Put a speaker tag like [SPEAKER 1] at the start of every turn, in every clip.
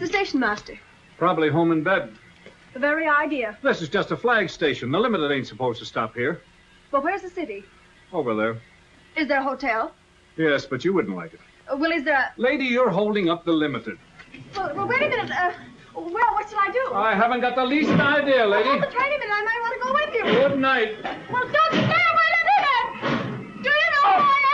[SPEAKER 1] the station master?
[SPEAKER 2] Probably home in bed.
[SPEAKER 1] The very idea.
[SPEAKER 2] This is just a flag station. The Limited ain't supposed to stop here.
[SPEAKER 1] Well, where's the city?
[SPEAKER 2] Over there.
[SPEAKER 1] Is there a hotel?
[SPEAKER 2] Yes, but you wouldn't like it.
[SPEAKER 1] Well, is there a...
[SPEAKER 2] Lady, you're holding up the Limited.
[SPEAKER 1] Well, wait a minute. Well, what shall I do?
[SPEAKER 2] I haven't got the least idea, lady.
[SPEAKER 1] Oh, but wait a minute. I might want to go with you.
[SPEAKER 2] Good night.
[SPEAKER 1] Well, don't stay. Wait a minute. Do you know who I am?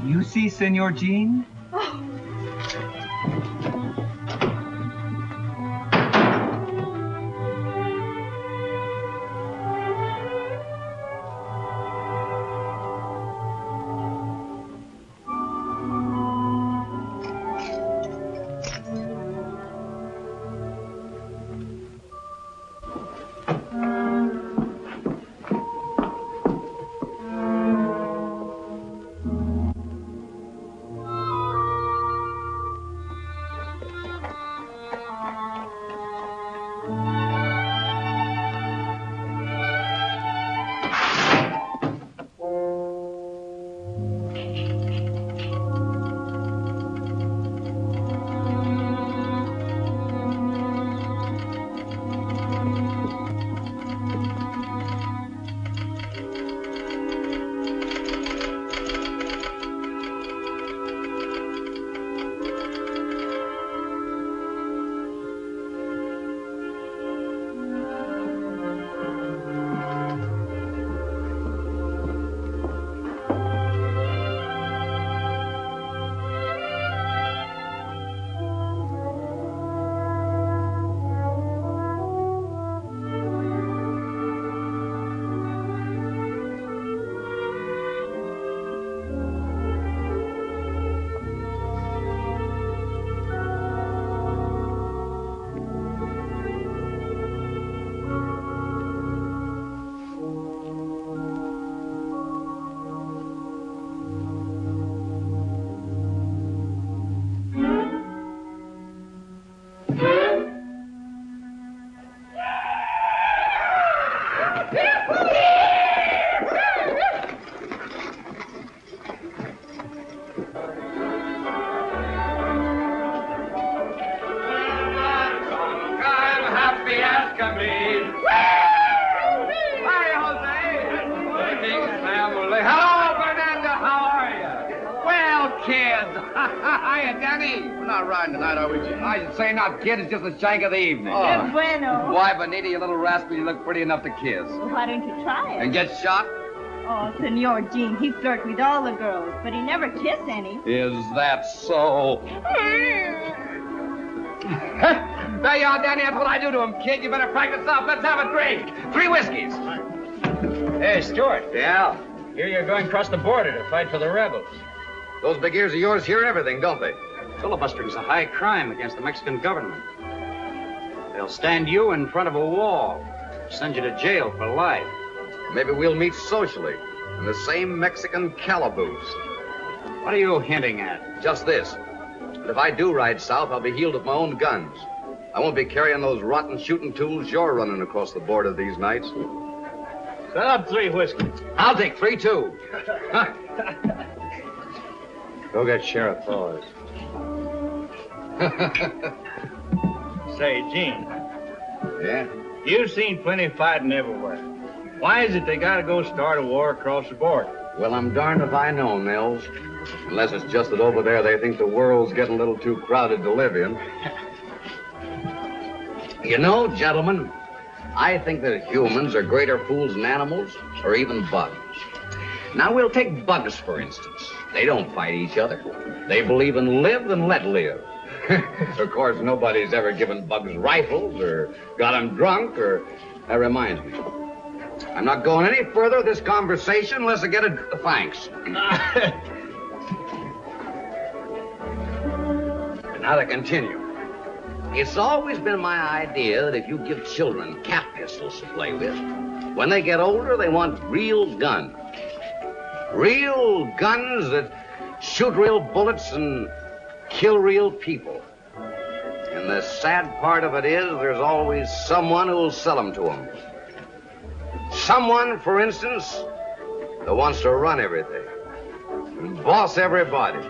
[SPEAKER 3] You see, Senor Jean?
[SPEAKER 1] Oh.
[SPEAKER 4] Say not kid, it's just the shank of the evening.
[SPEAKER 5] Oh. Bueno.
[SPEAKER 4] Why, Bonita, you little rascal, you look pretty enough to kiss.
[SPEAKER 5] Well, why don't you try it?
[SPEAKER 4] And get shot?
[SPEAKER 5] Oh, Senor Jean, he flirts with all the girls, but he never kissed any.
[SPEAKER 4] Is that so? There you are, Danny. That's what I do to him, kid. You better practice up. Let's have a drink. 3 whiskeys.
[SPEAKER 6] Hey, Stewart.
[SPEAKER 4] Yeah?
[SPEAKER 6] Here you're going across the border to fight for the rebels.
[SPEAKER 4] Those big ears of yours hear everything, don't they?
[SPEAKER 6] Filibustering's a high crime against the Mexican government. They'll stand you in front of a wall, send you to jail for life.
[SPEAKER 4] Maybe we'll meet socially in the same Mexican calaboose.
[SPEAKER 6] What are you hinting at?
[SPEAKER 4] Just this. That if I do ride south, I'll be healed with my own guns. I won't be carrying those rotten shooting tools you're running across the border these nights.
[SPEAKER 6] Set up 3 whiskeys.
[SPEAKER 4] I'll take 3, too.
[SPEAKER 6] Go get Sheriff Paws. Say, Gene.
[SPEAKER 4] Yeah?
[SPEAKER 6] You've seen plenty of fighting everywhere. Why is it they gotta go start a war across the border?
[SPEAKER 4] Well, I'm darned if I know, Nels. Unless it's just that over there they think the world's getting a little too crowded to live in. You know, gentlemen, I think that humans are greater fools than animals or even bugs. Now, we'll take bugs, for instance. They don't fight each other. They believe in live and let live. Of course, nobody's ever given bugs rifles or got them drunk or... That reminds me. I'm not going any further with this conversation unless I get a... Thanks. Now to continue. It's always been my idea that if you give children cap pistols to play with, when they get older, they want real guns. Real guns that shoot real bullets and kill real people. And the sad part of it is there's always someone who'll sell them to them. Someone, for instance, that wants to run everything and boss everybody.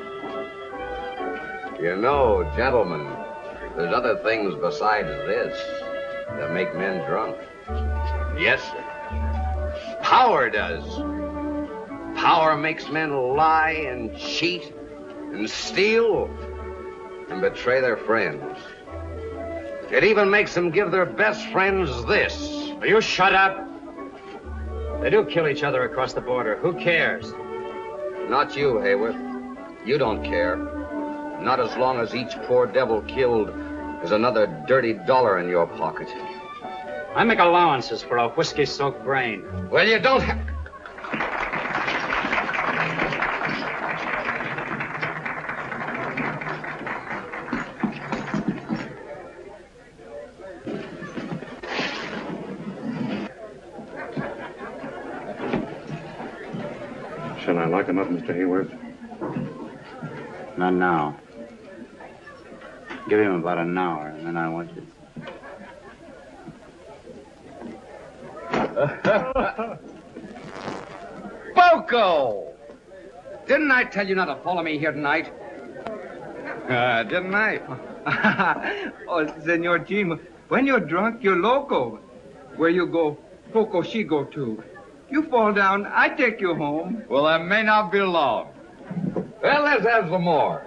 [SPEAKER 4] You know, gentlemen, there's other things besides this that make men drunk. Yes, sir. Power does. Power makes men lie and cheat and steal and betray their friends. It even makes them give their best friends this.
[SPEAKER 6] Will you shut up? They do kill each other across the border. Who cares?
[SPEAKER 4] Not you, Hayworth. You don't care. Not as long as each poor devil killed is another dirty dollar in your pocket.
[SPEAKER 6] I make allowances for a whiskey-soaked brain.
[SPEAKER 4] Well, you don't have...
[SPEAKER 2] Shall I lock him up, Mr. Hayworth?
[SPEAKER 6] Not now. Give him about an hour, and then I want you.
[SPEAKER 4] Boco! Didn't I tell you not to follow me here tonight? Didn't I?
[SPEAKER 3] Oh, Senor Jim, when you're drunk, you're loco. Where you go, Poco she go too. You fall down, I take you home.
[SPEAKER 4] Well, that may not be long. Well, let's have some more.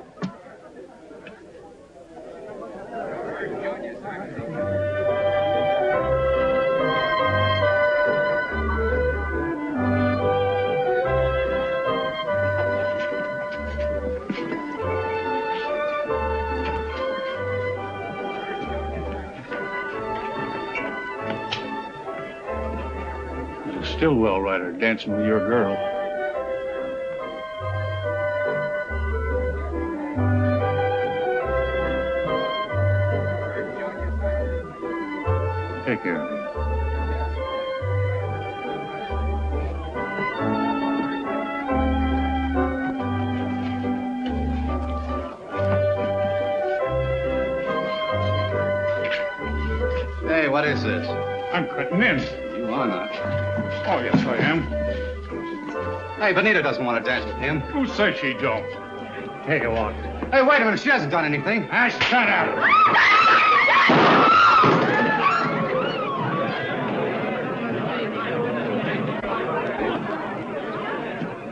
[SPEAKER 2] Stillwell rider dancing with your girl. Take care of him.
[SPEAKER 4] Hey, what is this?
[SPEAKER 2] I'm cutting in.
[SPEAKER 4] You are not.
[SPEAKER 2] Oh, yes, I am.
[SPEAKER 4] Hey, Benita doesn't want to dance with him.
[SPEAKER 2] Who says she don't? Take a walk.
[SPEAKER 4] Hey, wait a minute. She hasn't done anything.
[SPEAKER 2] Ah, shut up.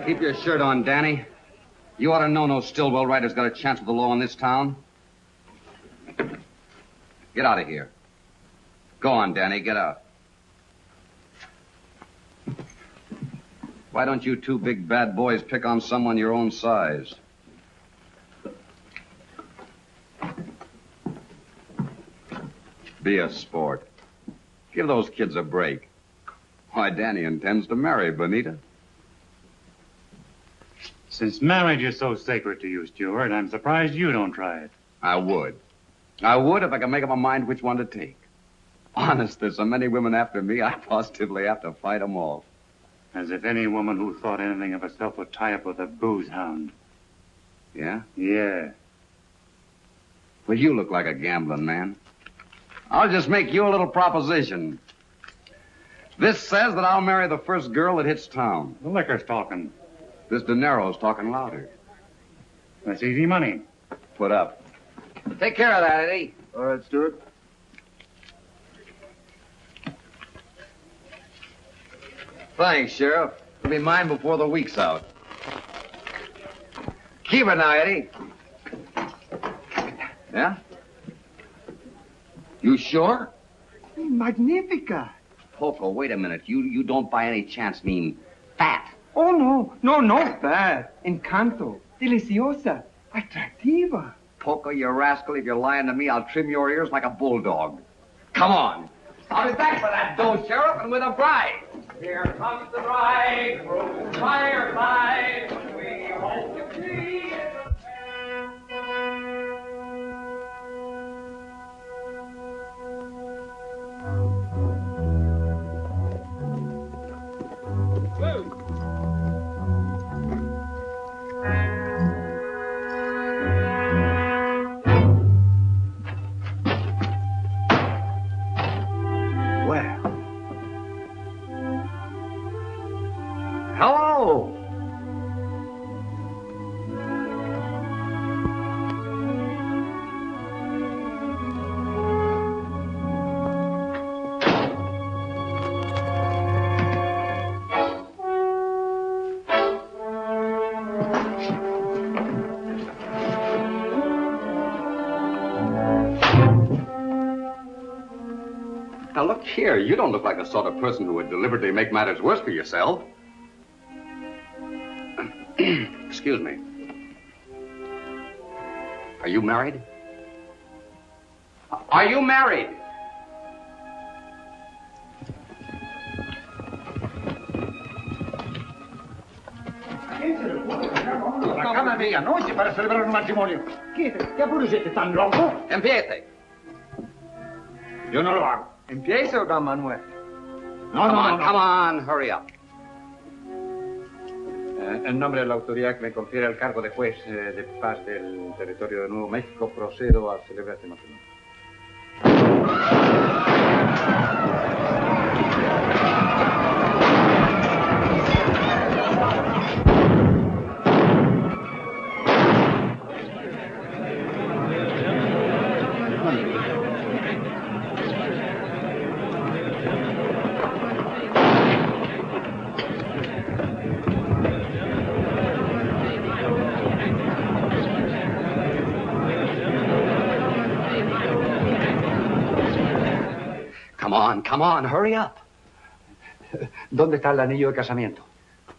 [SPEAKER 4] Keep your shirt on, Danny. You ought to know no Stillwell rider's got a chance with the law in this town. Get out of here. Go on, Danny. Get out. Why don't you two big bad boys pick on someone your own size? Be a sport. Give those kids a break. Why, Danny intends to marry Benita.
[SPEAKER 7] Since marriage is so sacred to you, Stewart, I'm surprised you don't try it.
[SPEAKER 4] I would. I would if I could make up my mind which one to take. Honest, there's so many women after me, I positively have to fight them all.
[SPEAKER 7] As if any woman who thought anything of herself would tie up with a booze hound.
[SPEAKER 4] Yeah?
[SPEAKER 7] Yeah.
[SPEAKER 4] Well, you look like a gambling man. I'll just make you a little proposition. This says that I'll marry the first girl that hits town.
[SPEAKER 7] The liquor's talking.
[SPEAKER 4] This dinero's talking louder.
[SPEAKER 7] That's easy money.
[SPEAKER 4] Put up. Take care of that, Eddie.
[SPEAKER 2] All right, Stewart.
[SPEAKER 4] Thanks, Sheriff. It'll be mine before the week's out. Keep it now, Eddie. Yeah? You sure?
[SPEAKER 3] Magnifica.
[SPEAKER 4] Poco, wait a minute. You don't by any chance mean fat.
[SPEAKER 3] Oh, no bad. Encanto. Deliciosa. Atractiva.
[SPEAKER 4] Poco, you rascal, if you're lying to me, I'll trim your ears like a bulldog. Come on. I'll be back for that dough, Sheriff, and with a bride. Here comes the bride, through fireside, we hope to see. Hello. Now, look here. You don't look like the sort of person who would deliberately make matters worse for yourself. Excuse me. Are you married? Are you married?
[SPEAKER 2] La cama mia noche para celebrar un matrimonio. ¿Qué apuro siete tan loco?
[SPEAKER 4] Empiece.
[SPEAKER 2] Yo no lo hago.
[SPEAKER 3] Empieza, don Manuel.
[SPEAKER 4] Come on, hurry up.
[SPEAKER 6] En nombre de la autoridad que me confiere el cargo de juez de paz del territorio de Nuevo México, procedo a celebrar este matrimonio.
[SPEAKER 4] Come on, hurry up.
[SPEAKER 6] ¿Dónde está el anillo de casamiento?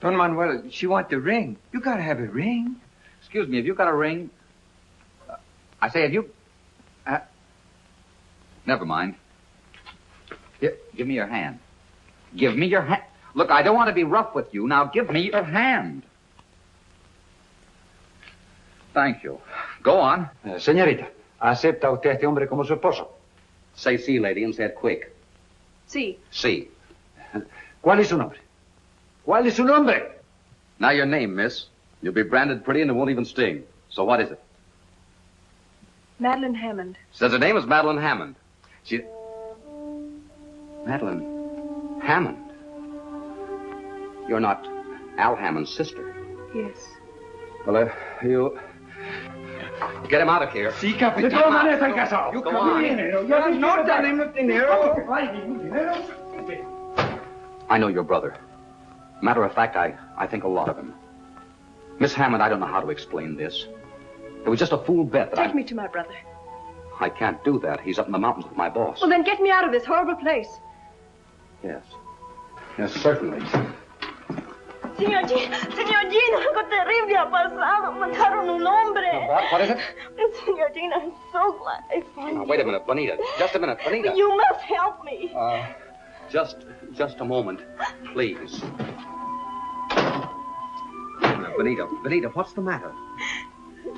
[SPEAKER 3] Don Manuel, she want the ring. You gotta have a ring.
[SPEAKER 4] Excuse me, have you got a ring? I say, have you... Never mind. Here, give me your hand. Give me your hand. Look, I don't want to be rough with you. Now, give me your hand. Thank you. Go on.
[SPEAKER 6] Señorita, ¿acepta usted a este hombre como su esposo?
[SPEAKER 4] Say sí, lady, and say it quick.
[SPEAKER 5] Sí.
[SPEAKER 4] Sí.
[SPEAKER 6] ¿Cuál es su nombre? ¿Cuál es su nombre?
[SPEAKER 4] Now your name, miss. You'll be branded pretty and it won't even sting. So what is it?
[SPEAKER 5] Madeline Hammond.
[SPEAKER 4] Says her name is Madeline Hammond. She... Madeline Hammond? You're not Al Hammond's sister.
[SPEAKER 5] Yes.
[SPEAKER 4] Well, you... Get him out of here.
[SPEAKER 3] Sí,
[SPEAKER 2] De
[SPEAKER 3] capitán.
[SPEAKER 2] todas maneras están casados.
[SPEAKER 3] You
[SPEAKER 4] Go
[SPEAKER 3] come
[SPEAKER 4] on.
[SPEAKER 3] in.
[SPEAKER 2] Dinero.
[SPEAKER 3] No tenemos dinero.
[SPEAKER 2] ¿Hay ningún dinero?
[SPEAKER 4] I know your brother. Matter of fact, I think a lot of him. Miss Hammond, I don't know how to explain this. It was just a fool bet that
[SPEAKER 5] Take me to my brother.
[SPEAKER 4] I can't do that. He's up in the mountains with my boss.
[SPEAKER 5] Well, then get me out of this horrible place.
[SPEAKER 4] Yes. Yes, certainly.
[SPEAKER 5] Señor Jean, algo terrible ha pasado. Mataron un hombre.
[SPEAKER 4] What is it?
[SPEAKER 5] Señor Jean, I'm so glad I found
[SPEAKER 4] Now,
[SPEAKER 5] you.
[SPEAKER 4] wait a minute, Bonita. Just a minute, Bonita.
[SPEAKER 5] You must help me.
[SPEAKER 4] Just a moment, please. Bonita, what's the matter?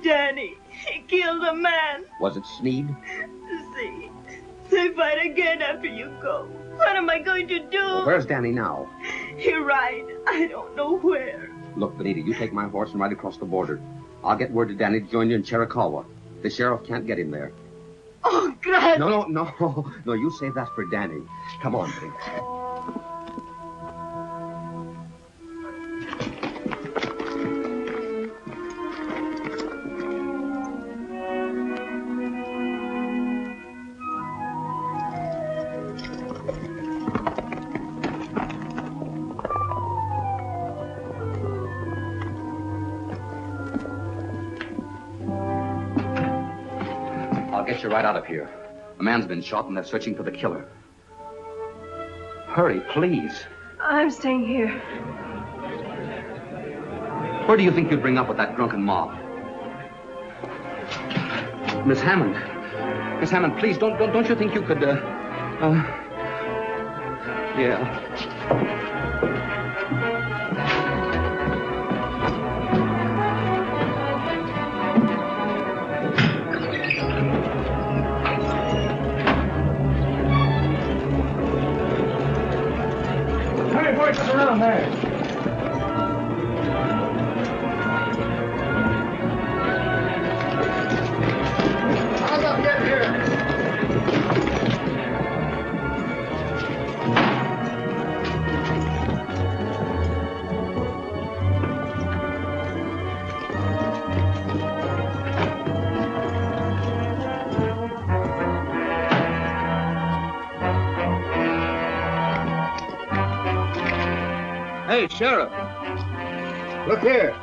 [SPEAKER 5] Danny, he killed a man.
[SPEAKER 4] Was it Sneed?
[SPEAKER 5] See, they fight again after you go. What am I going to do?
[SPEAKER 4] Well, where's Danny now?
[SPEAKER 5] He ride. I don't know where.
[SPEAKER 4] Look, Bonita, you take my horse and ride across the border. I'll get word to Danny to join you in Chiricahua. The sheriff can't get him there.
[SPEAKER 5] Oh, gracias.
[SPEAKER 4] No, you save that for Danny. Come on, Bonita. Get you right out of here. A man's been shot and they're searching for the killer. Hurry, please.
[SPEAKER 5] I'm staying here.
[SPEAKER 4] Where do you think you'd bring up with that drunken mob? Miss Hammond. Miss Hammond, please, don't you think you could, yeah.
[SPEAKER 2] Around there. How's up get here?
[SPEAKER 3] Hey, Sheriff.
[SPEAKER 2] Look here.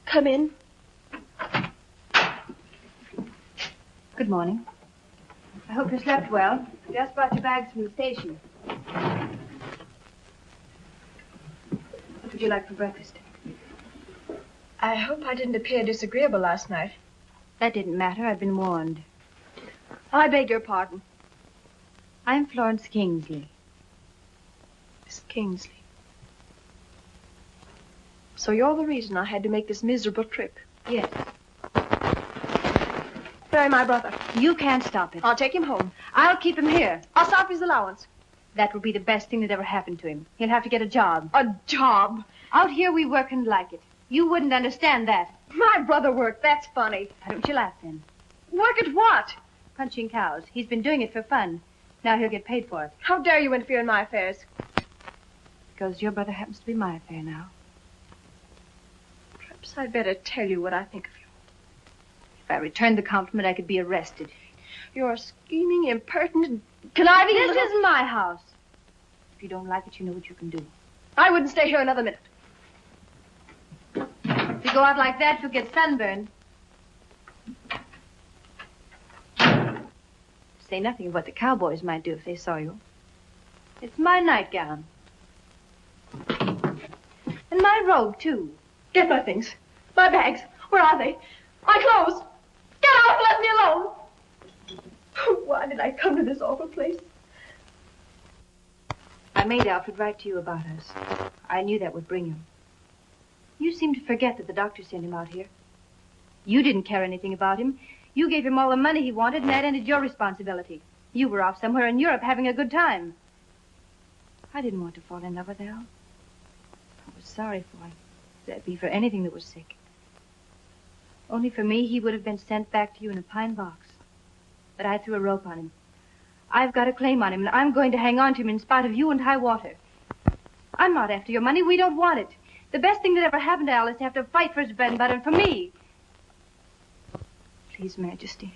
[SPEAKER 5] Come in.
[SPEAKER 8] Good morning. I hope you slept well. Just brought your bags from the station. What would you like for breakfast?
[SPEAKER 5] I hope I didn't appear disagreeable last night.
[SPEAKER 8] That didn't matter. I've been warned.
[SPEAKER 5] I beg your pardon.
[SPEAKER 8] I'm Florence Kingsley.
[SPEAKER 5] Miss Kingsley. So you're the reason I had to make this miserable trip.
[SPEAKER 8] Yes.
[SPEAKER 5] Marry my brother.
[SPEAKER 8] You can't stop it.
[SPEAKER 5] I'll take him home.
[SPEAKER 8] I'll keep him here.
[SPEAKER 5] I'll stop his allowance.
[SPEAKER 8] That will be the best thing that ever happened to him. He'll have to get a job.
[SPEAKER 5] A job?
[SPEAKER 8] Out here we work and like it. You wouldn't understand that.
[SPEAKER 5] My brother worked. That's funny.
[SPEAKER 8] Why don't you laugh then?
[SPEAKER 5] Work at what?
[SPEAKER 8] Punching cows. He's been doing it for fun. Now he'll get paid for it.
[SPEAKER 5] How dare you interfere in my affairs?
[SPEAKER 8] Because your brother happens to be my affair now.
[SPEAKER 5] Perhaps I'd better tell you what I think of you.
[SPEAKER 8] If I returned the compliment, I could be arrested.
[SPEAKER 5] You're scheming, impertinent, conniving.
[SPEAKER 8] This is my house. If you don't like it, you know what you can do.
[SPEAKER 5] I wouldn't stay here another minute.
[SPEAKER 8] If you go out like that, you'll get sunburned. Say nothing of what the cowboys might do if they saw you. It's my nightgown. And my robe, too.
[SPEAKER 5] Get my things. My bags. Where are they? My clothes. Get out and let me alone. Why did I come to this awful place?
[SPEAKER 8] I made Alfred write to you about us. I knew that would bring him. You seem to forget that the doctor sent him out here. You didn't care anything about him. You gave him all the money he wanted, and that ended your responsibility. You were off somewhere in Europe having a good time. I didn't want to fall in love with Al. I was sorry for him. That'd be for anything that was sick. Only for me, he would have been sent back to you in a pine box. But I threw a rope on him. I've got a claim on him, and I'm going to hang on to him in spite of you and high water. I'm not after your money. We don't want it. The best thing that ever happened to Al is to have to fight for his bread and butter and for me. Please, Majesty,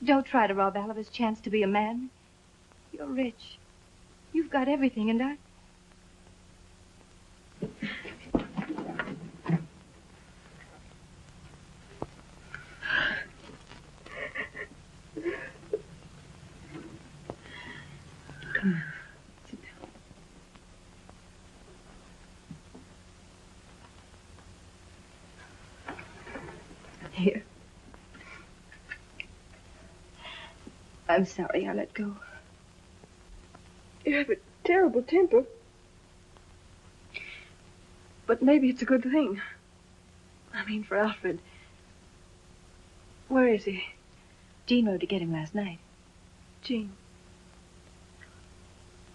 [SPEAKER 8] don't try to rob Al of his chance to be a man. You're rich. You've got everything, and I... Come on, sit down. Here. I'm sorry I let go.
[SPEAKER 5] You have a terrible temper. But maybe it's a good thing. I mean, for Alfred. Where is he?
[SPEAKER 8] Jean rode to get him last night.
[SPEAKER 5] Jean.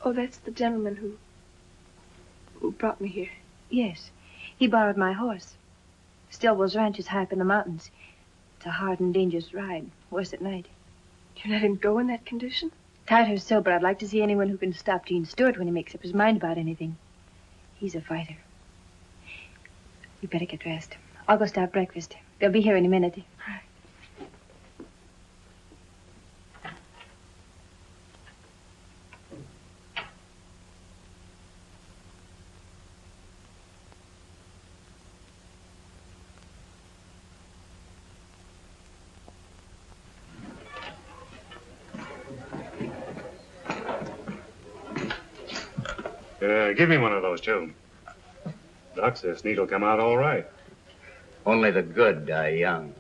[SPEAKER 5] Oh, that's the gentleman who brought me here.
[SPEAKER 8] Yes. He borrowed my horse. Stillwell's ranch is high up in the mountains. It's a hard and dangerous ride. Worse at night.
[SPEAKER 5] You let him go in that condition?
[SPEAKER 8] Tired her so, but I'd like to see anyone who can stop Gene Stewart when he makes up his mind about anything. He's a fighter. You better get dressed. I'll go start breakfast. They'll be here in a minute.
[SPEAKER 5] All right.
[SPEAKER 7] Give me one of those, too. Doc says Sneed'll come out all right.
[SPEAKER 4] Only the good die young.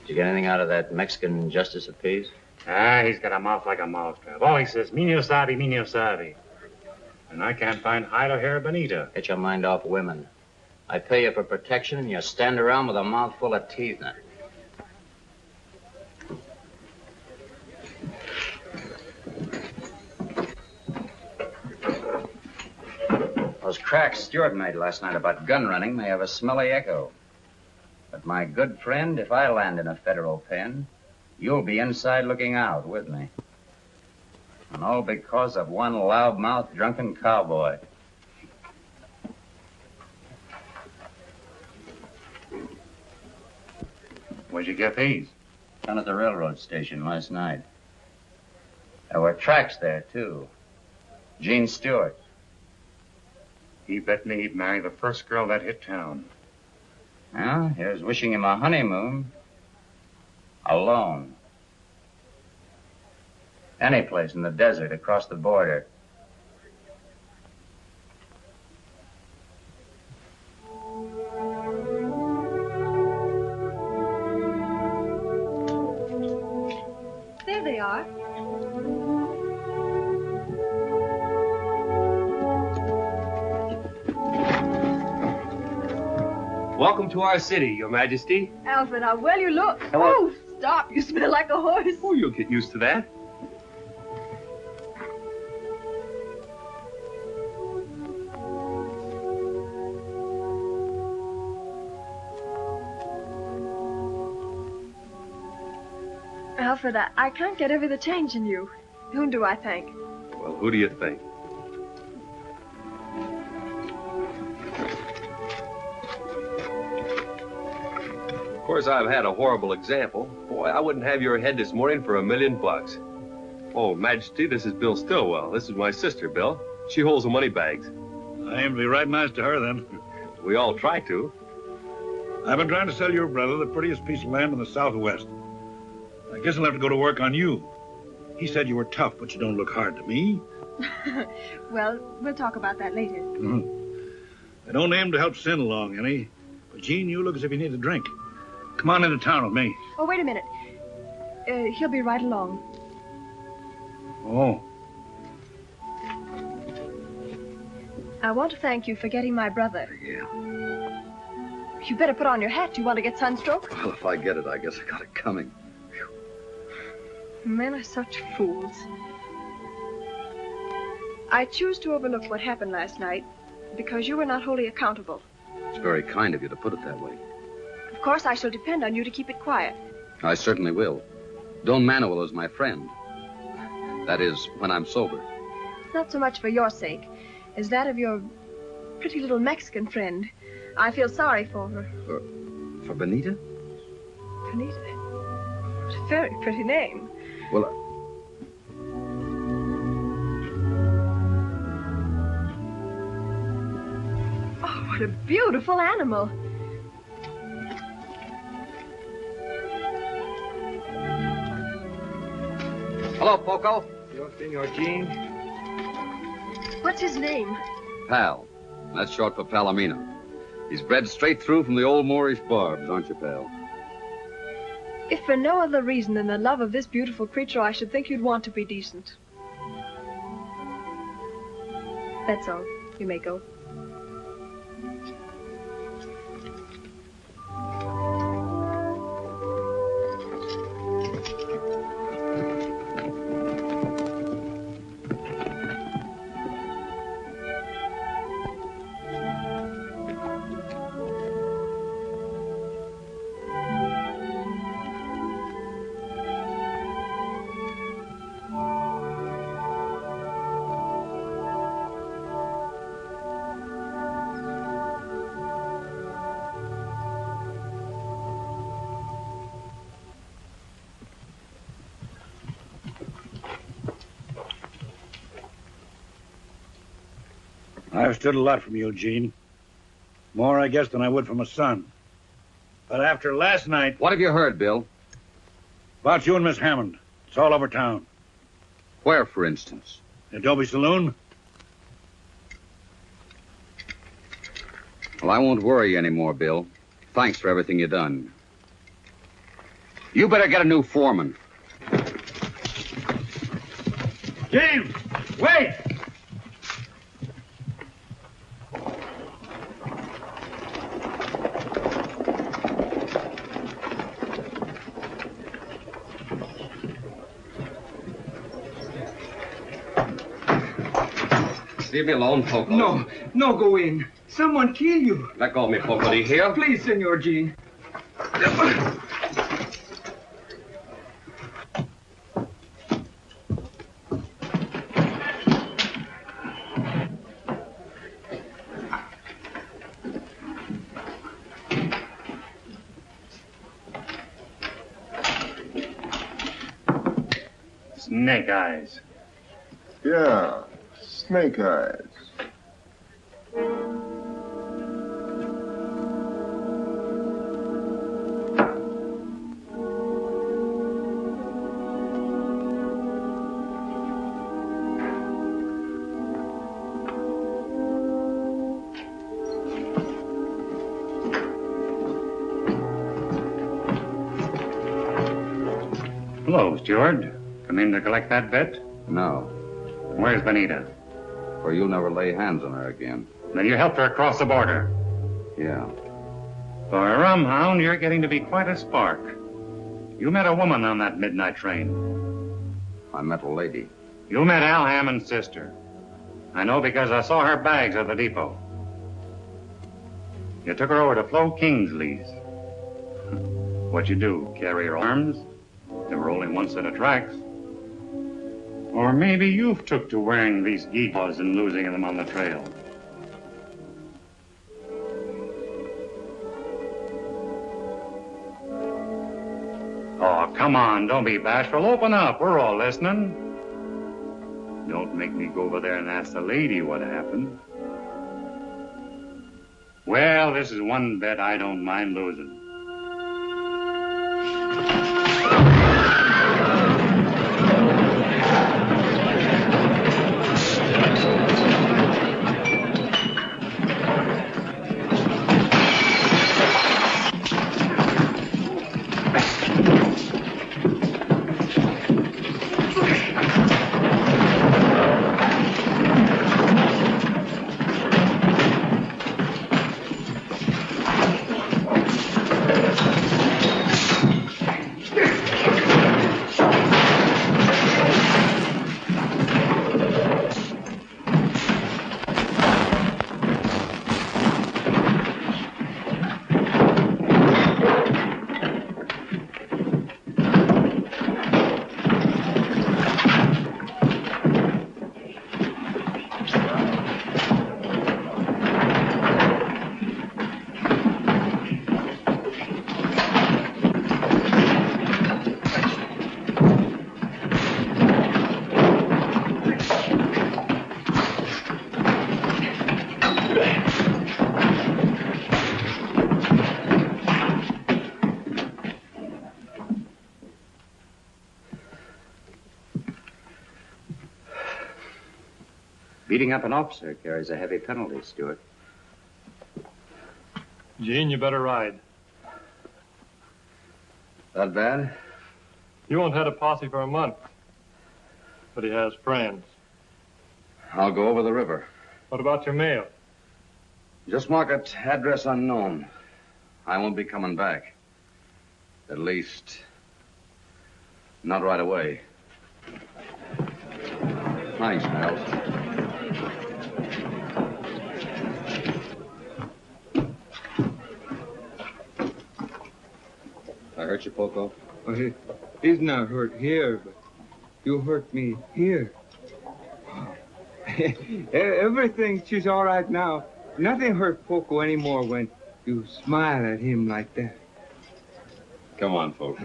[SPEAKER 6] Did you get anything out of that Mexican justice of peace?
[SPEAKER 7] Ah, he's got a mouth like a mousetrap. All he says, "Mino sabe, mino sabe." And I can't find hide or hair of Benita.
[SPEAKER 6] Get your mind off women. I pay you for protection, and you stand around with a mouth full of teeth in it. Those cracks Stewart made last night about gun running may have a smelly echo. But my good friend, if I land in a federal pen, you'll be inside looking out with me. And all because of one loudmouth drunken cowboy.
[SPEAKER 7] Where'd you get these?
[SPEAKER 6] Down at the railroad station last night. There were tracks there, too. Gene Stewart.
[SPEAKER 7] He bet me he'd marry the first girl that hit town.
[SPEAKER 6] Well, here's wishing him a honeymoon. Alone. Any place in the desert across the border.
[SPEAKER 8] There they are.
[SPEAKER 9] Welcome to our city, Your Majesty.
[SPEAKER 5] Alfred, how well you look.
[SPEAKER 9] Hello.
[SPEAKER 5] Oh, stop. You smell like a horse.
[SPEAKER 9] Oh, you'll get used to that.
[SPEAKER 5] Alfred, I can't get over the change in you. Whom do I thank?
[SPEAKER 9] Well, who do you think? Of course, I've had a horrible example. Boy, I wouldn't have your head this morning for $1,000,000. Oh, Majesty, this is Bill Stillwell. This is my sister, Bill. She holds the money bags.
[SPEAKER 2] I aim to be right nice to her, then.
[SPEAKER 9] We all try to.
[SPEAKER 2] I've been trying to sell your brother the prettiest piece of land in the Southwest. I guess I'll have to go to work on you. He said you were tough, but you don't look hard to me.
[SPEAKER 5] Well, we'll talk about that later.
[SPEAKER 2] I don't aim to help Sin along any, but Gene, you look as if you need a drink. Come on into town with me.
[SPEAKER 5] Oh, wait a minute. He'll be right along.
[SPEAKER 2] Oh.
[SPEAKER 5] I want to thank you for getting my brother.
[SPEAKER 10] Yeah.
[SPEAKER 5] You better put on your hat. You want to get sunstroke?
[SPEAKER 10] Well, if I get it, I guess I got it coming.
[SPEAKER 5] Men are such fools. I choose to overlook what happened last night because you were not wholly accountable.
[SPEAKER 10] It's very kind of you to put it that way.
[SPEAKER 5] Of course, I shall depend on you to keep it quiet.
[SPEAKER 10] I certainly will. Don Manuel is my friend. That is, when I'm sober.
[SPEAKER 5] Not so much for your sake as that of your pretty little Mexican friend. I feel sorry for her.
[SPEAKER 10] For Benita?
[SPEAKER 5] Benita? What a very pretty name.
[SPEAKER 10] Well,
[SPEAKER 5] Oh, what a beautiful animal.
[SPEAKER 4] Hello, Poco.
[SPEAKER 3] Your Senor Gene.
[SPEAKER 5] What's his name?
[SPEAKER 10] Pal. That's short for Palomino. He's bred straight through from the old Moorish barbs, aren't you, pal?
[SPEAKER 5] If for no other reason than the love of this beautiful creature, I should think you'd want to be decent. That's all. You may go.
[SPEAKER 2] I've stood a lot from you, Gene. More, I guess, than I would from a son. But after last night...
[SPEAKER 10] What have you heard, Bill?
[SPEAKER 2] About you and Miss Hammond. It's all over town.
[SPEAKER 10] Where, for instance?
[SPEAKER 2] The Adobe Saloon?
[SPEAKER 10] Well, I won't worry you anymore, Bill. Thanks for everything you done. You better get a new foreman.
[SPEAKER 7] James, wait!
[SPEAKER 9] Leave me alone, Poco.
[SPEAKER 3] No, go in. Someone kill you.
[SPEAKER 9] Let go of me, Poco. Do you hear?
[SPEAKER 3] Please, Senor Jean.
[SPEAKER 7] Snake eyes.
[SPEAKER 11] Yeah, snake eyes.
[SPEAKER 7] Hello, Stewart. Come in to collect that bet?
[SPEAKER 10] No,
[SPEAKER 7] Where's Benita?
[SPEAKER 10] or you'll never lay hands on her again.
[SPEAKER 7] Then you helped her across the border.
[SPEAKER 10] Yeah.
[SPEAKER 7] For a rum hound, you're getting to be quite a spark. You met a woman on that midnight train.
[SPEAKER 10] I met a lady.
[SPEAKER 7] You met Al Hammond's sister. I know because I saw her bags at the depot. You took her over to Flo Kingsley's. What'd you do, carry her arms? There were only one set of tracks. Or maybe you've took to wearing these gewgaws and losing them on the trail. Oh, come on, don't be bashful. Open up, we're all listening. Don't make me go over there and ask the lady what happened. Well, this is one bet I don't mind losing.
[SPEAKER 6] Beating up an officer carries a heavy penalty, Stewart.
[SPEAKER 12] Gene, you better ride.
[SPEAKER 10] That bad?
[SPEAKER 12] You won't have a posse for a month. But he has friends.
[SPEAKER 10] I'll go over the river.
[SPEAKER 12] What about your mail?
[SPEAKER 10] Just mark it address unknown. I won't be coming back. At least, not right away. Thanks, Miles.
[SPEAKER 9] I hurt you, Poco?
[SPEAKER 3] Well, he's not hurt here, but you hurt me here. Everything, she's all right now. Nothing hurt Poco anymore when you smile at him like that.
[SPEAKER 9] Come on, Poco.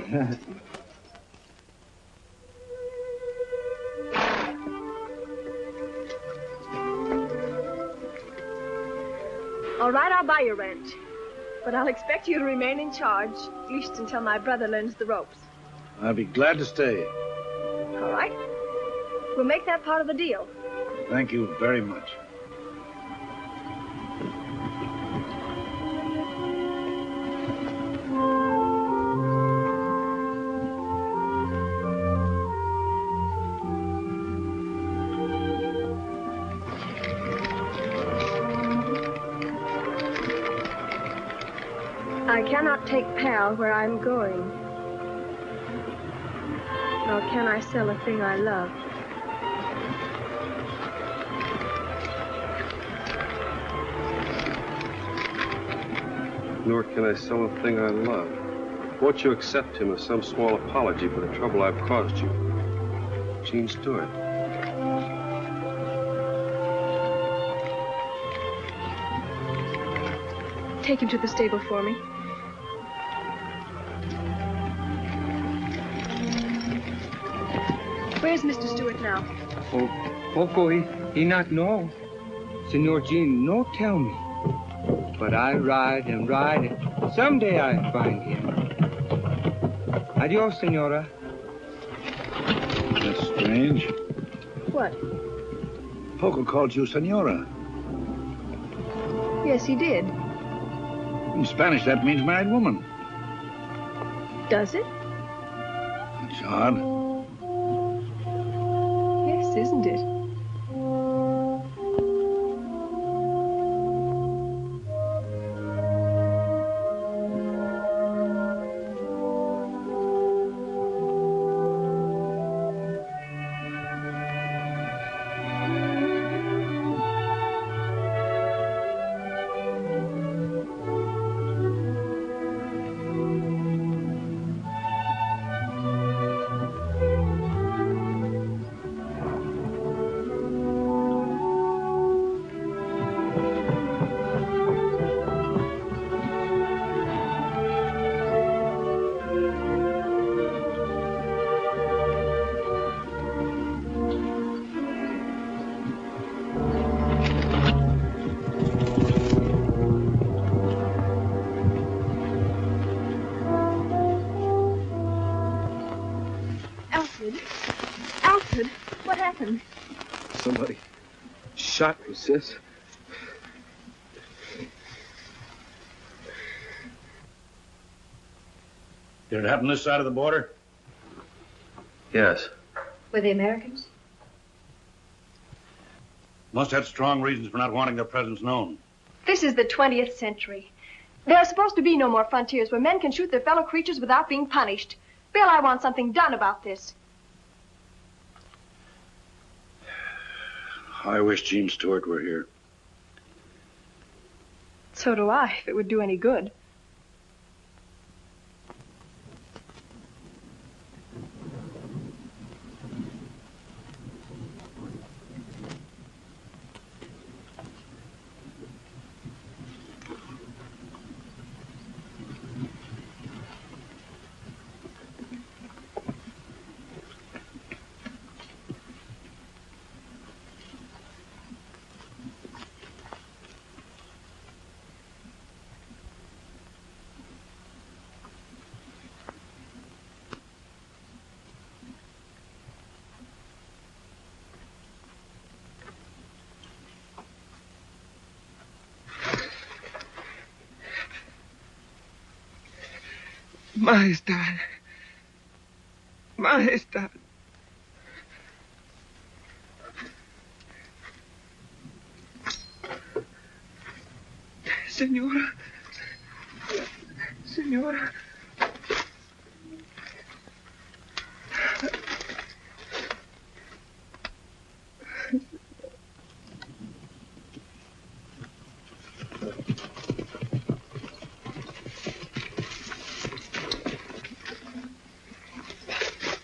[SPEAKER 5] All right, I'll buy your ranch. But I'll expect you to remain in charge, at least until my brother learns the ropes.
[SPEAKER 2] I'll be glad to stay.
[SPEAKER 5] All right? We'll make that part of the deal.
[SPEAKER 2] Thank you very much.
[SPEAKER 13] I cannot take Pal where I'm going. Nor can I sell a thing I love.
[SPEAKER 9] Nor can I sell a thing I love. Won't you accept him as some small apology for the trouble I've caused you? Gene Stewart.
[SPEAKER 13] Take him to the stable for me. Where's Mr. Stewart now?
[SPEAKER 3] Oh, Poco, he not know. Senor Gene no tell me. But I ride and ride, and someday I find him. Adios, senora.
[SPEAKER 2] That's strange.
[SPEAKER 13] What?
[SPEAKER 2] Poco called you Senora.
[SPEAKER 13] Yes, he did.
[SPEAKER 2] In Spanish, that means married woman.
[SPEAKER 13] Does it?
[SPEAKER 2] That's odd.
[SPEAKER 13] Yes, isn't it?
[SPEAKER 9] Somebody shot me, sis.
[SPEAKER 2] Did it happen this side of the border?
[SPEAKER 9] Yes.
[SPEAKER 8] Were they Americans?
[SPEAKER 2] Must have had strong reasons for not wanting their presence known.
[SPEAKER 5] This is the 20th century. There are supposed to be no more frontiers where men can shoot their fellow creatures without being punished. Bill, I want something done about this.
[SPEAKER 2] I wish Gene Stewart were here.
[SPEAKER 5] So do I, if it would do any good.
[SPEAKER 3] Majestad. Majestad. Senora. Senora.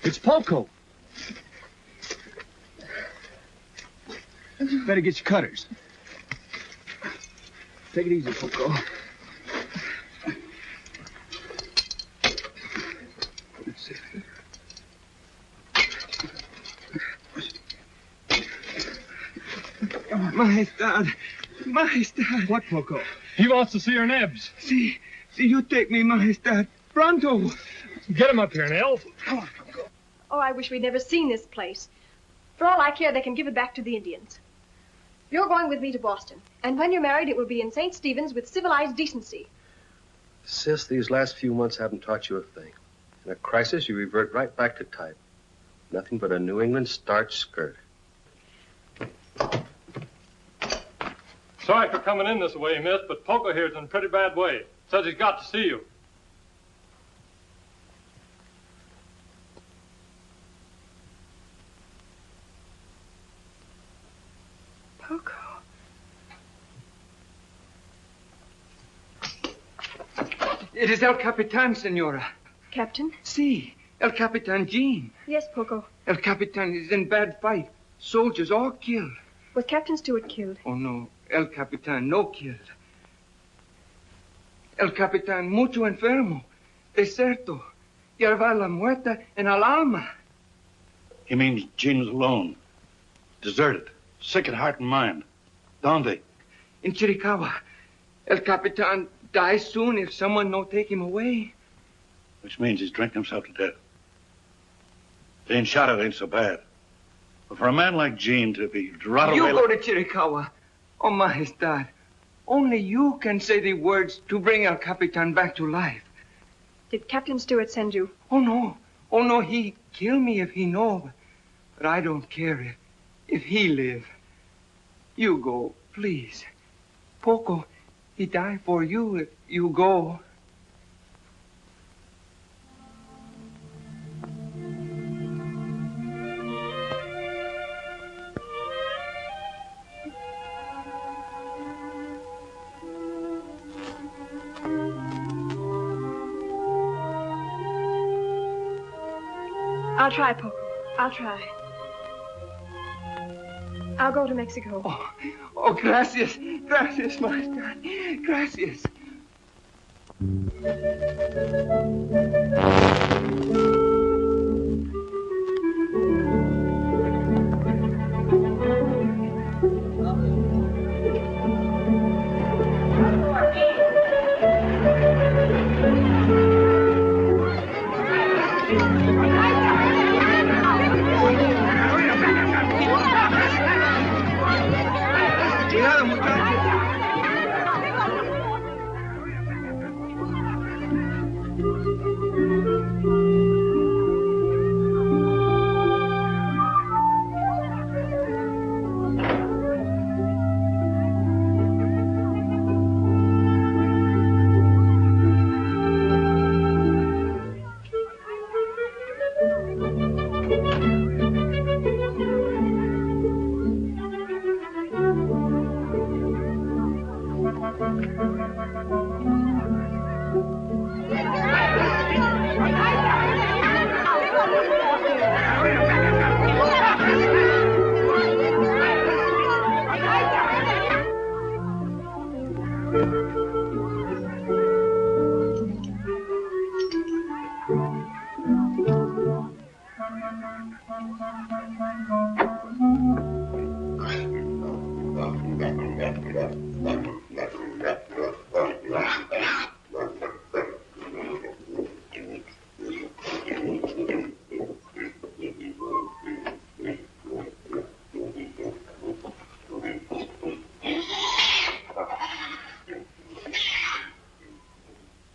[SPEAKER 14] It's Poco. Better get your cutters. Take it easy, Poco.
[SPEAKER 3] Majestad. Majestad.
[SPEAKER 12] What, Poco? He wants to see her nibs.
[SPEAKER 3] See, you take me, Majestad. Pronto.
[SPEAKER 12] Get him up here, Nels.
[SPEAKER 3] Come on, Poco.
[SPEAKER 5] Oh, I wish we'd never seen this place. For all I care, they can give it back to the Indians. You're going with me to Boston. And when you're married, it will be in St. Stephen's with civilized decency.
[SPEAKER 9] Sis, these last few months haven't taught you a thing. In a crisis, you revert right back to type. Nothing but a New England starch skirt.
[SPEAKER 12] Sorry for coming in this way, miss, but Poco here's in a pretty bad way. Says he's got to see you.
[SPEAKER 13] Poco.
[SPEAKER 3] It is El Capitan, Senora.
[SPEAKER 13] Captain?
[SPEAKER 3] Si, El Capitan Jean.
[SPEAKER 13] Yes, Poco.
[SPEAKER 3] El Capitan is in bad fight. Soldiers all killed.
[SPEAKER 13] Was Captain Stewart killed?
[SPEAKER 3] Oh, no. El Capitan no killed. El Capitan mucho enfermo. Deserto. Llevar la muerta en el alma.
[SPEAKER 2] He means Jean was alone. Deserted. Sick at heart and mind. Donde?
[SPEAKER 3] In Chiricahua. El Capitan dies soon if someone no take him away.
[SPEAKER 2] Which means he's drinking himself to death. Being shot at ain't so bad. But for a man like Jean to be rotted away...
[SPEAKER 3] You go to Chiricahua. Oh, Majestad. Only you can say the words to bring El Capitan back to life.
[SPEAKER 13] Did Captain Stewart send you?
[SPEAKER 3] Oh, no. Oh, no, he kill me if he know. But I don't care if he live. You go, please. Poco, he die for you if you go.
[SPEAKER 13] I'll try, Poco. I'll try. I'll go to Mexico.
[SPEAKER 3] Oh, gracias. Gracias, Majestad. Gracias.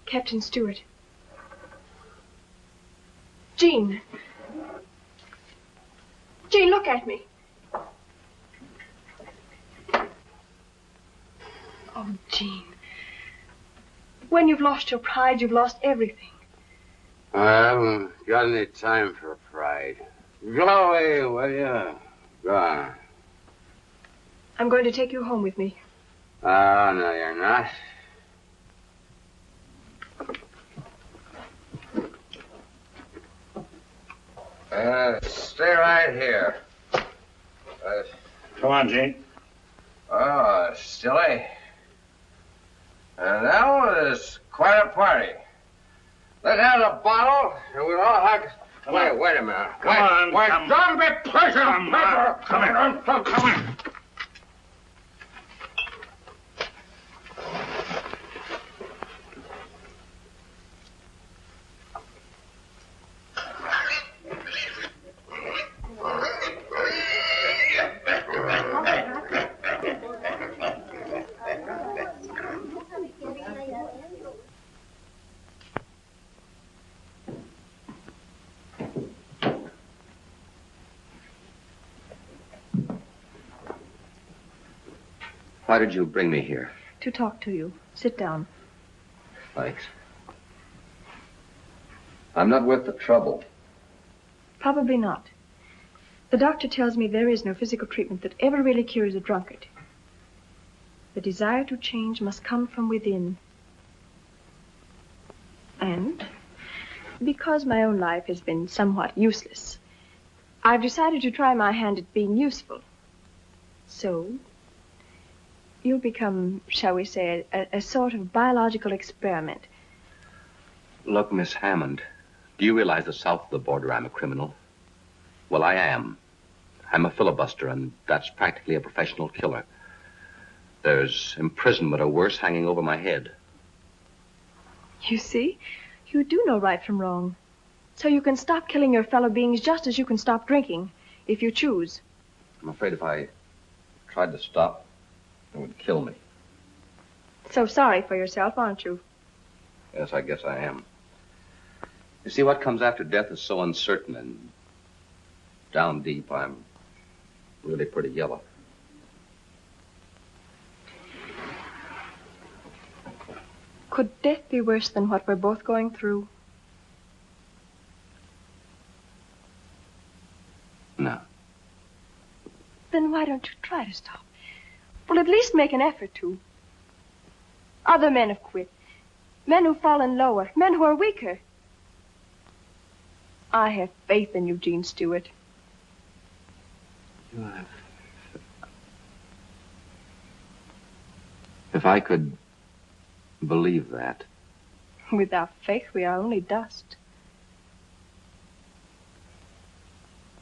[SPEAKER 13] Captain Stewart. Jean. Jean, look at me. Oh, Jean. When you've lost your pride, you've lost everything.
[SPEAKER 4] I haven't got any time for pride. Go away, will you? Go on.
[SPEAKER 13] I'm going to take you home with me.
[SPEAKER 4] Oh, no, you're not. Stay right here.
[SPEAKER 2] Come on, Jean.
[SPEAKER 6] Oh, silly. And that was quite a party. Let's have a bottle, and we'll all have... Wait a minute.
[SPEAKER 2] Come on.
[SPEAKER 6] Don't be pushing paper.
[SPEAKER 2] Come on. Come on.
[SPEAKER 15] Why did you bring me here?
[SPEAKER 13] To talk to you. Sit down.
[SPEAKER 10] Thanks. I'm not worth the trouble.
[SPEAKER 5] Probably not. The doctor tells me there is no physical treatment that ever really cures a drunkard. The desire to change must come from within. And because my own life has been somewhat useless, I've decided to try my hand at being useful. So, you'll become, shall we say, a sort of biological experiment.
[SPEAKER 10] Look, Miss Hammond, do you realize that south of the border I'm a criminal? Well, I am. I'm a filibuster, and that's practically a professional killer. There's imprisonment or worse hanging over my head.
[SPEAKER 5] You see, you do know right from wrong. So you can stop killing your fellow beings just as you can stop drinking, if you choose.
[SPEAKER 10] I'm afraid if I tried to stop, it would kill me.
[SPEAKER 5] So sorry for yourself, aren't you?
[SPEAKER 10] Yes, I guess I am. You see, what comes after death is so uncertain, and down deep, I'm really pretty yellow.
[SPEAKER 5] Could death be worse than what we're both going through?
[SPEAKER 10] No.
[SPEAKER 5] Then why don't you try to stop? Well, at least make an effort to. Other men have quit. Men who've fallen lower. Men who are weaker. I have faith in Eugene Stewart.
[SPEAKER 10] If I could believe that.
[SPEAKER 5] Without faith, we are only dust.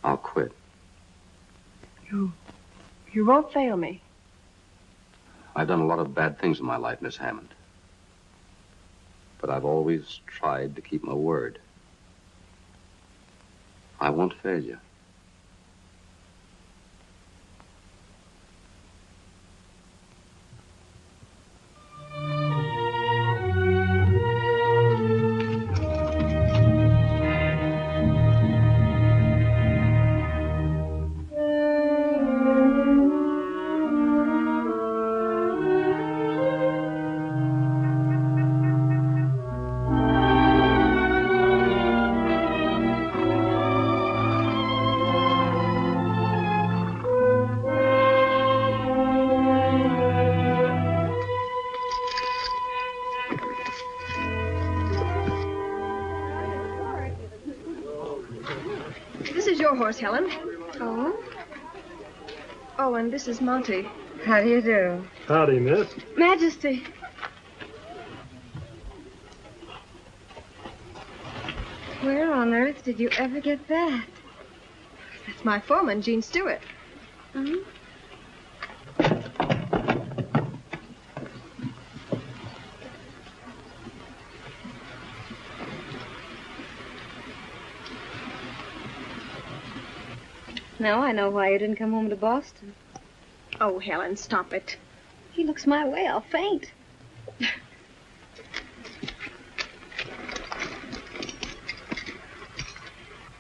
[SPEAKER 10] I'll quit.
[SPEAKER 5] You won't fail me.
[SPEAKER 10] I've done a lot of bad things in my life, Miss Hammond. But I've always tried to keep my word. I won't fail you.
[SPEAKER 5] Helen. Oh? Oh, and this is Monty.
[SPEAKER 13] How do you do?
[SPEAKER 12] Howdy, miss.
[SPEAKER 13] Majesty. Where on earth did you ever get that?
[SPEAKER 5] That's my foreman, Gene Stewart.
[SPEAKER 13] Hmm? Now I know why you didn't come home to Boston.
[SPEAKER 5] Oh, Helen, stop it.
[SPEAKER 13] He looks my way, I'll faint.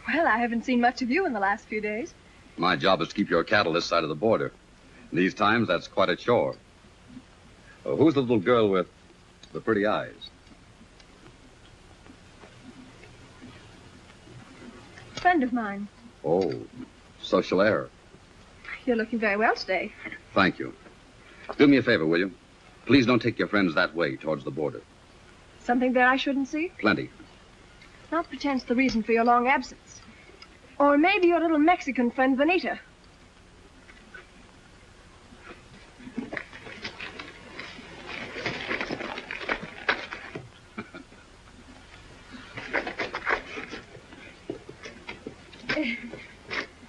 [SPEAKER 5] Well, I haven't seen much of you in the last few days.
[SPEAKER 10] My job is to keep your cattle this side of the border. These times, that's quite a chore. Oh, who's the little girl with the pretty eyes?
[SPEAKER 5] Friend of mine.
[SPEAKER 10] Oh, social error.
[SPEAKER 5] You're looking very well today.
[SPEAKER 10] Thank you. Do me a favor, will you? Please don't take your friends that way, towards the border.
[SPEAKER 5] Something there I shouldn't see?
[SPEAKER 10] Plenty.
[SPEAKER 5] Not pretend's the reason for your long absence. Or maybe your little Mexican friend, Vanita.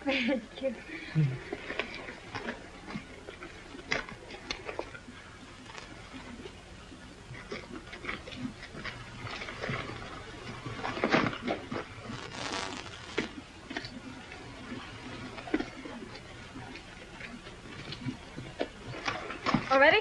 [SPEAKER 13] Thank you.
[SPEAKER 5] All ready?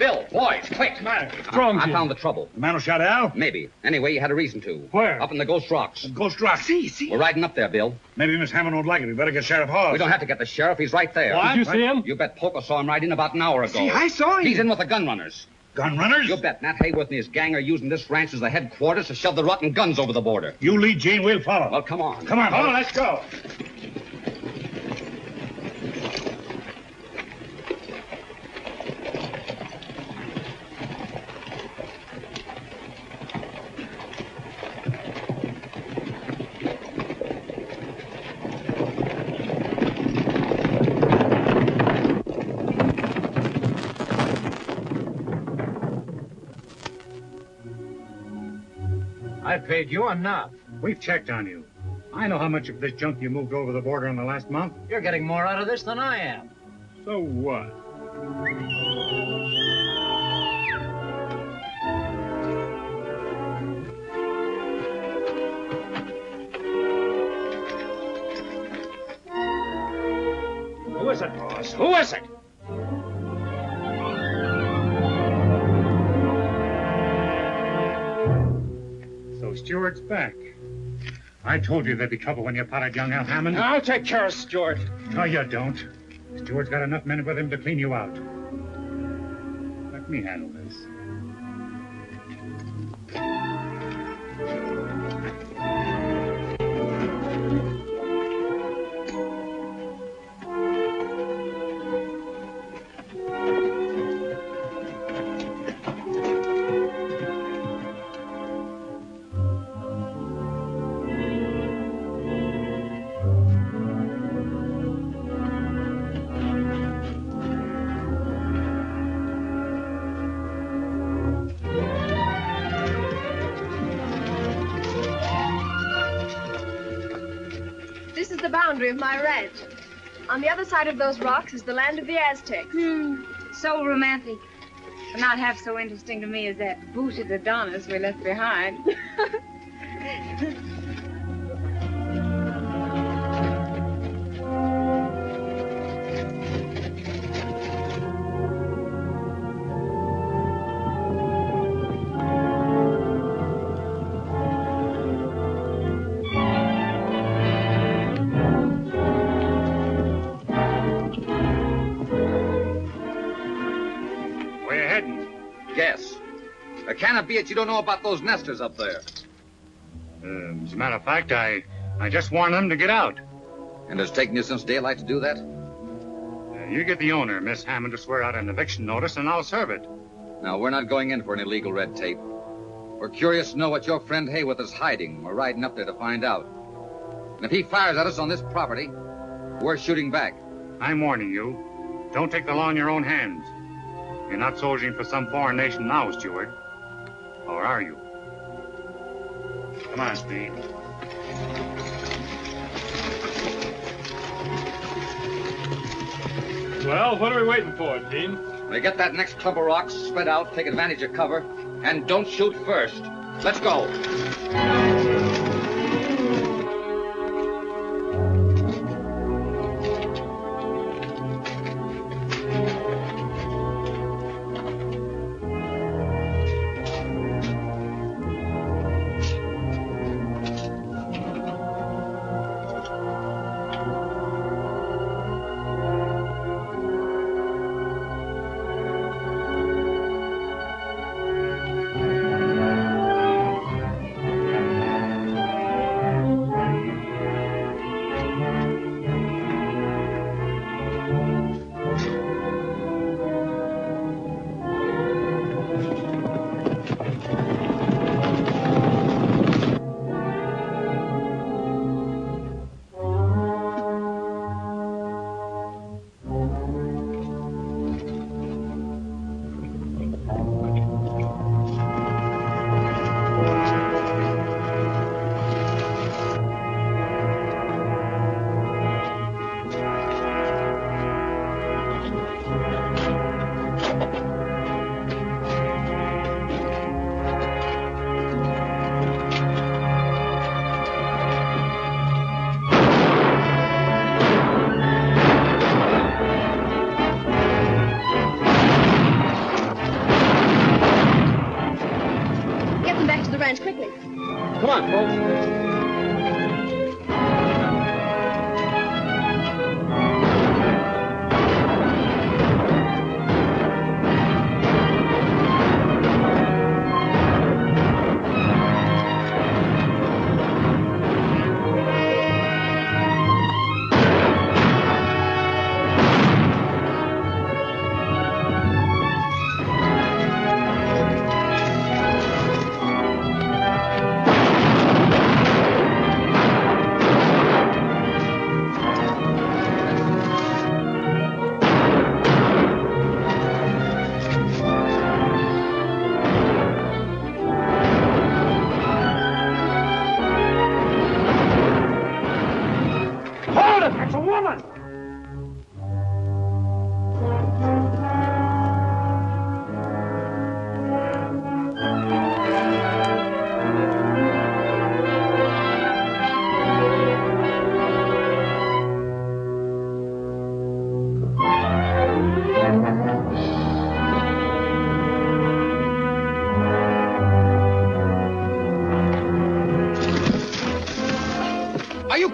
[SPEAKER 4] Bill, boys, quick.
[SPEAKER 2] What's the matter?
[SPEAKER 12] What's wrong,
[SPEAKER 4] I
[SPEAKER 12] Jim?
[SPEAKER 4] found the trouble.
[SPEAKER 2] The man who shot Al?
[SPEAKER 4] Maybe. Anyway, you had a reason to.
[SPEAKER 12] Where?
[SPEAKER 4] Up in the Ghost Rocks.
[SPEAKER 2] Ghost Rock.
[SPEAKER 3] See.
[SPEAKER 4] We're riding up there, Bill.
[SPEAKER 2] Maybe Miss Hammond won't like it. We better get Sheriff Hawes.
[SPEAKER 4] We don't have to get the sheriff. He's right there.
[SPEAKER 2] What?
[SPEAKER 12] Did you see him?
[SPEAKER 4] You bet Poco saw him ride in about an hour ago.
[SPEAKER 3] See, I saw him.
[SPEAKER 4] He's in with the gun runners.
[SPEAKER 2] Gun runners?
[SPEAKER 4] You bet Nat Hayworth and his gang are using this ranch as the headquarters to shove the rotten guns over the border.
[SPEAKER 2] You lead, Gene. We'll follow.
[SPEAKER 4] Well, come on.
[SPEAKER 2] Come on, let's go.
[SPEAKER 15] I paid you enough.
[SPEAKER 7] We've checked on you. I know how much of this junk you moved over the border in the last month.
[SPEAKER 15] You're getting more out of this than I am.
[SPEAKER 7] So what?
[SPEAKER 15] Who is it, boss? Who is it?
[SPEAKER 7] So Stewart's back. I told you there'd be trouble when you potted young Al Hammond.
[SPEAKER 15] I'll take care of Stewart.
[SPEAKER 7] No, you don't. Stewart's got enough men with him to clean you out. Let me handle this.
[SPEAKER 5] This is the boundary of my ranch. On the other side of those rocks is the land of the Aztecs.
[SPEAKER 16] So romantic. But not half so interesting to me as that booted Adonis we left behind.
[SPEAKER 7] Where you heading?
[SPEAKER 4] Guess. There cannot be it you don't know about those nesters up there.
[SPEAKER 7] As a matter of fact, I just warned them to get out.
[SPEAKER 4] And it's taken you since daylight to do that?
[SPEAKER 7] You get the owner, Miss Hammond, to swear out an eviction notice, and I'll serve it.
[SPEAKER 4] Now, we're not going in for any legal red tape. We're curious to know what your friend Hayworth is hiding. We're riding up there to find out. And if he fires at us on this property, we're shooting back.
[SPEAKER 7] I'm warning you. Don't take the law in your own hands. You're not soldiering for some foreign nation now, Stewart. Or are you? Come on, Speed.
[SPEAKER 12] Well, what are we waiting for, Gene?
[SPEAKER 4] We get that next clump of rocks, spread out, take advantage of cover, and don't shoot first. Let's go.
[SPEAKER 15] luck, folks.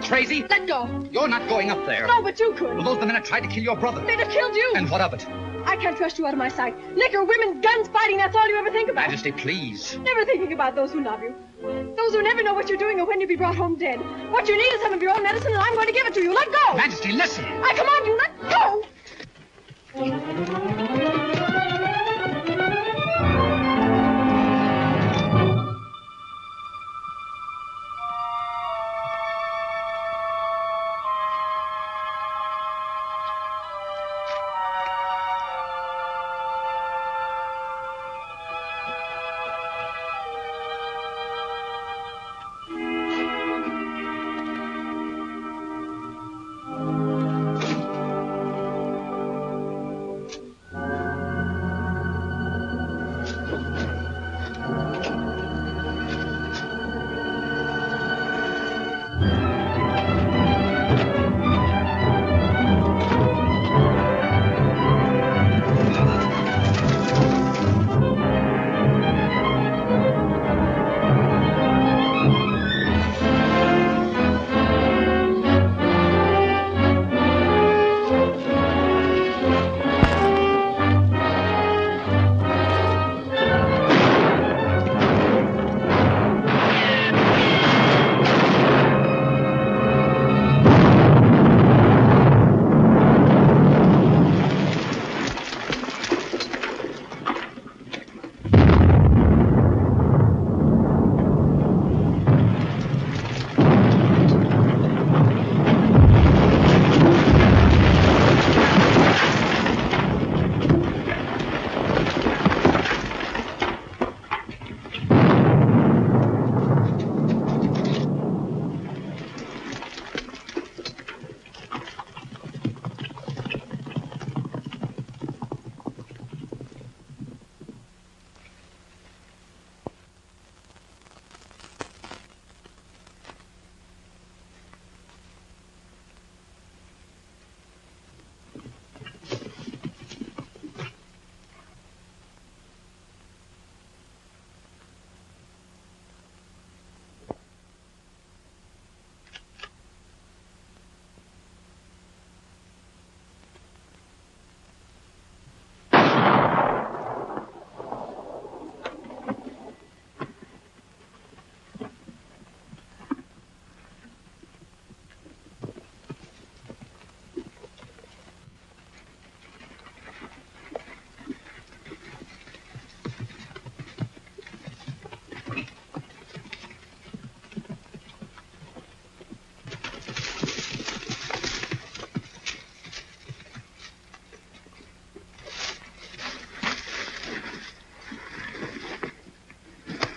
[SPEAKER 17] Crazy?
[SPEAKER 13] Let go.
[SPEAKER 17] You're not going up there.
[SPEAKER 13] No, but you could.
[SPEAKER 17] Well, those the men that tried to kill your brother.
[SPEAKER 13] They'd have killed you.
[SPEAKER 17] And what of it?
[SPEAKER 13] I can't trust you out of my sight. Liquor, women, guns, fighting, that's all you ever think about.
[SPEAKER 17] Majesty, please.
[SPEAKER 13] Never thinking about those who love you. Those who never know what you're doing or when you'll be brought home dead. What you need is some of your own medicine, and I'm going to give it to you. Let go.
[SPEAKER 17] Majesty, listen.
[SPEAKER 13] I command you, let go.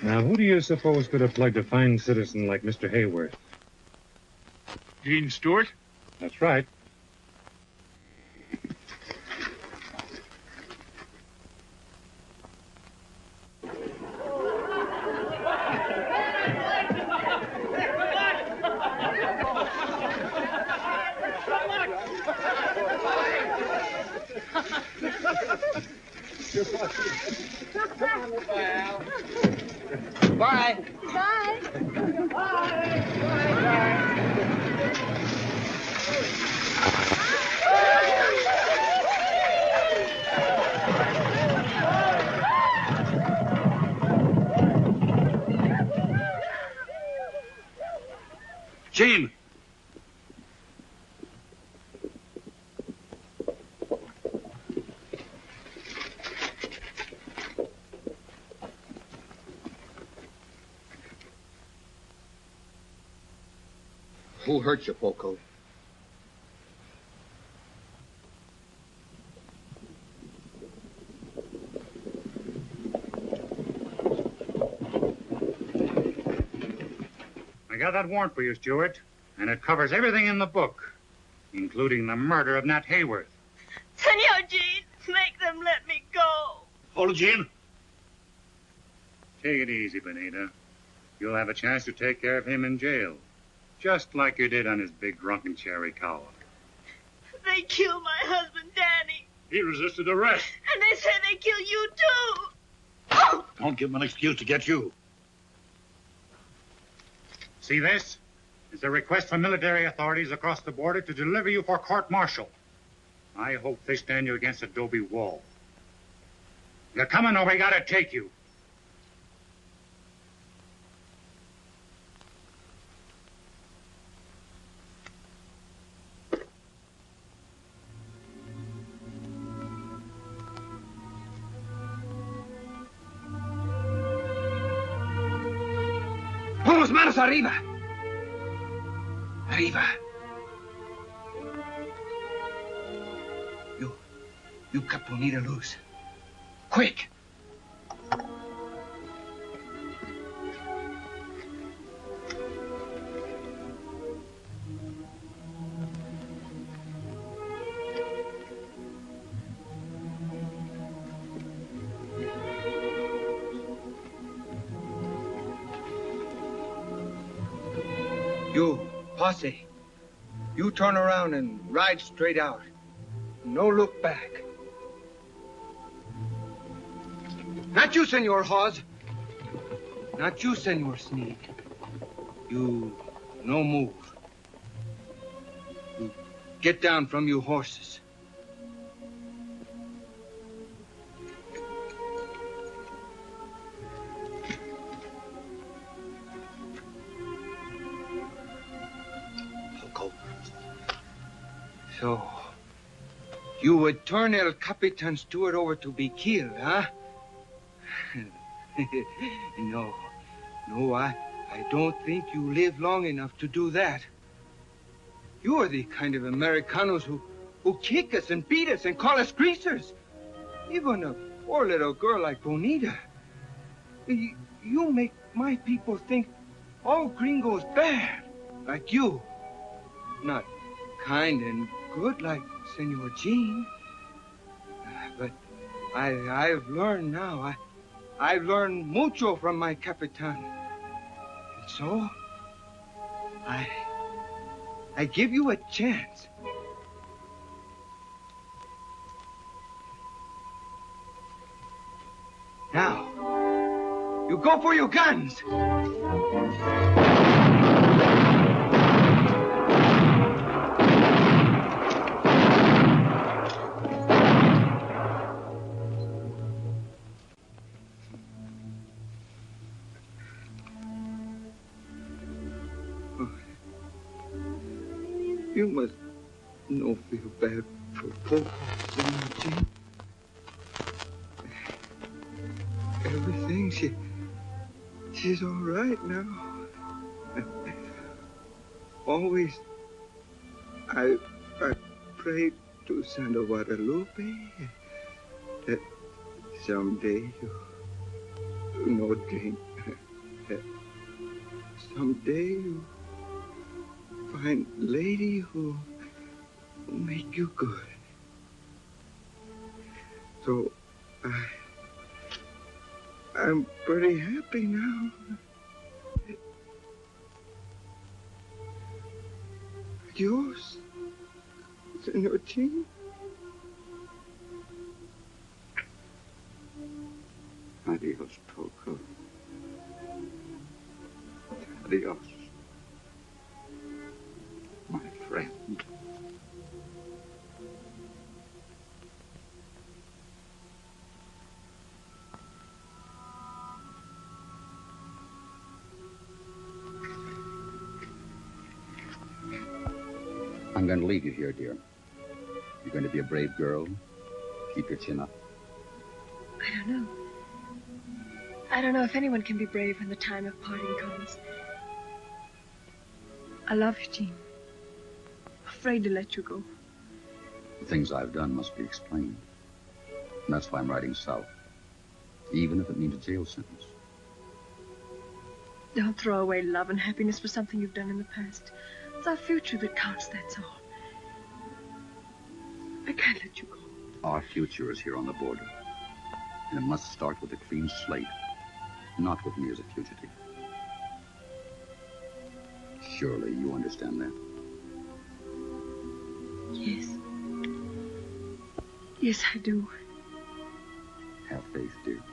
[SPEAKER 7] Now, who do you suppose could have plugged a fine citizen like Mr. Hayworth?
[SPEAKER 18] Gene Stewart?
[SPEAKER 7] That's right.
[SPEAKER 3] Bye.
[SPEAKER 2] Gene!
[SPEAKER 14] Who hurt you, Poco?
[SPEAKER 7] I got that warrant for you, Stewart, and it covers everything in the book, including the murder of Nat Hayworth.
[SPEAKER 1] Senor Gene, make them let me go.
[SPEAKER 2] Hold it, Gene.
[SPEAKER 7] Take it easy, Benita. You'll have a chance to take care of him in jail, just like you did on his big drunken cherry cow.
[SPEAKER 1] They killed my husband, Danny.
[SPEAKER 2] He resisted arrest.
[SPEAKER 1] And they say they kill you, too. Oh!
[SPEAKER 2] Don't give him an excuse to get you.
[SPEAKER 7] See this? It's a request from military authorities across the border to deliver you for court-martial. I hope they stand you against Adobe Wall. You're coming or we gotta take you.
[SPEAKER 3] Pon las manos arriba. Arriba. You cut Bonita loose. Quick. You, posse, you turn around and ride straight out. No look back. Not you, Senor Hawes. Not you, Senor Sneak. You no move. You get down from you horses. So, you would turn El Capitan Stewart over to be killed, huh? No, I don't think you live long enough to do that. You are the kind of Americanos who kick us and beat us and call us greasers. Even a poor little girl like Bonita. You make my people think all gringos bad, like you. Not kind and good like Senor Gene. But I've learned now. I've learned mucho from my Capitan. And so, I give you a chance. Now, you go for your guns. You must not feel bad for Poco, Senor Gene. Everything, she's all right now. Always, I prayed to Santa Guadalupe that someday you no drink. That someday you find lady who make you good. So I'm pretty happy now. Adios, Senor Gene.
[SPEAKER 19] Adios, Poco. Adios, my friend.
[SPEAKER 10] I'm going to leave you here, dear. You're going to be a brave girl. Keep your chin up.
[SPEAKER 5] I don't know. I don't know if anyone can be brave when the time of parting comes. I love you, Jean. Afraid to let you go.
[SPEAKER 10] The things I've done must be explained. And that's why I'm riding south. Even if it means a jail sentence.
[SPEAKER 5] Don't throw away love and happiness for something you've done in the past. It's our future that counts, that's all. I can't let you go.
[SPEAKER 10] Our future is here on the border. And it must start with a clean slate. Not with me as a fugitive. Surely you understand that.
[SPEAKER 5] Yes. Yes, I do.
[SPEAKER 10] Have faith, dear.